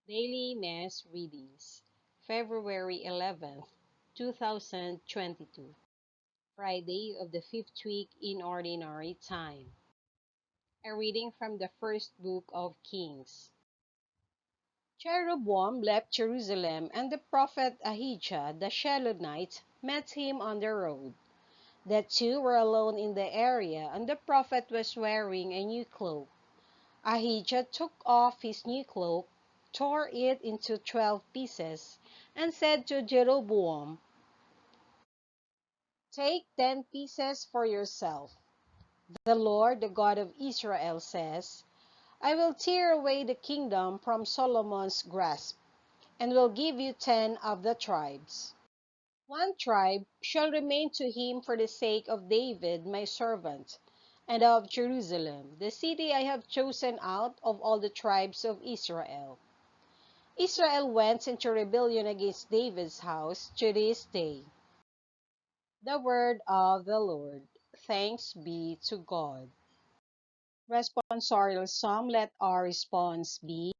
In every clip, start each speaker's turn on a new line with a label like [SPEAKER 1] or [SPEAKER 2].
[SPEAKER 1] Daily Mass Readings, February 11th, 2022, Friday of the fifth week in Ordinary Time. A reading from the first book of Kings. Jeroboam left Jerusalem, and the prophet Ahijah the Shilonite met him on the road. The two were alone in the area, and the prophet was wearing a new cloak. Ahijah took off his new cloak, tore it into 12 pieces, and said to Jeroboam, "Take 10 pieces for yourself. The Lord, the God of Israel, says, I will tear away the kingdom from Solomon's grasp, and will give you 10 of the tribes. One tribe shall remain to him for the sake of David my servant, and of Jerusalem, the city I have chosen out of all the tribes of Israel." Israel went into rebellion against David's house to this day. The word of the Lord. Thanks be to God. Responsorial Psalm. Let our response be,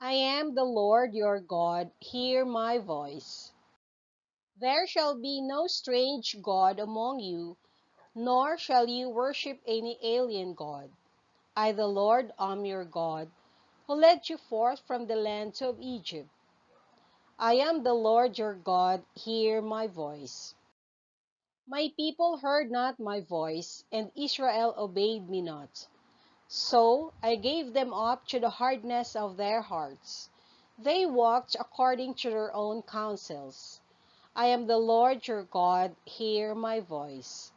[SPEAKER 1] I am the Lord your God, hear my voice. There shall be no strange God among you, nor shall you worship any alien god. I, the Lord, am your God, who led you forth from the land of Egypt. I am the Lord your God, hear my voice. My people heard not my voice, and Israel obeyed me not. So I gave them up to the hardness of their hearts. They walked according to their own counsels. I am the Lord your God, hear my voice.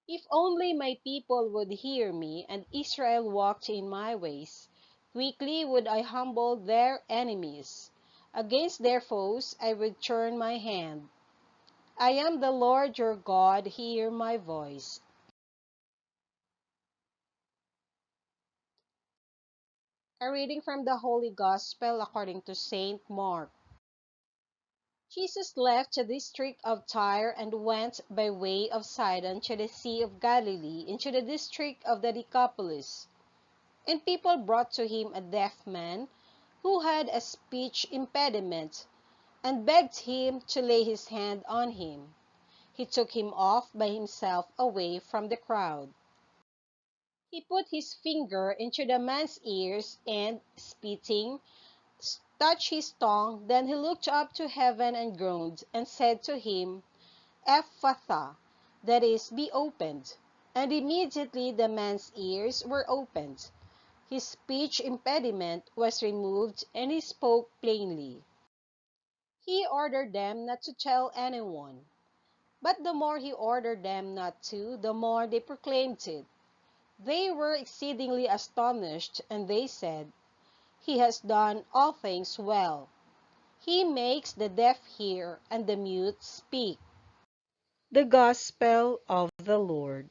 [SPEAKER 1] If only my people would hear me, and Israel walked in my ways, quickly would I humble their enemies. Against their foes I would turn my hand. I am the Lord your God, hear my voice. A reading from the Holy Gospel according to Saint Mark. Jesus left the district of Tyre and went by way of Sidon to the Sea of Galilee into the district of the Decapolis. And people brought to him a deaf man who had a speech impediment, and begged him to lay his hand on him. He took him off by himself away from the crowd. He put his finger into the man's ears and, spitting, touched his tongue. Then he looked up to heaven and groaned, and said to him, Ephphatha, that is, be opened. And immediately the man's ears were opened. His speech impediment was removed, and he spoke plainly. He ordered them not to tell anyone. But the more he ordered them not to, the more they proclaimed it. They were exceedingly astonished, and they said, He has done all things well. He makes the deaf hear, and the mute speak. The Gospel of the Lord.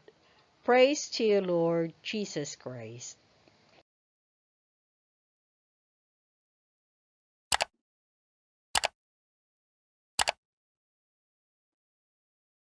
[SPEAKER 1] Praise to you, Lord Jesus Christ.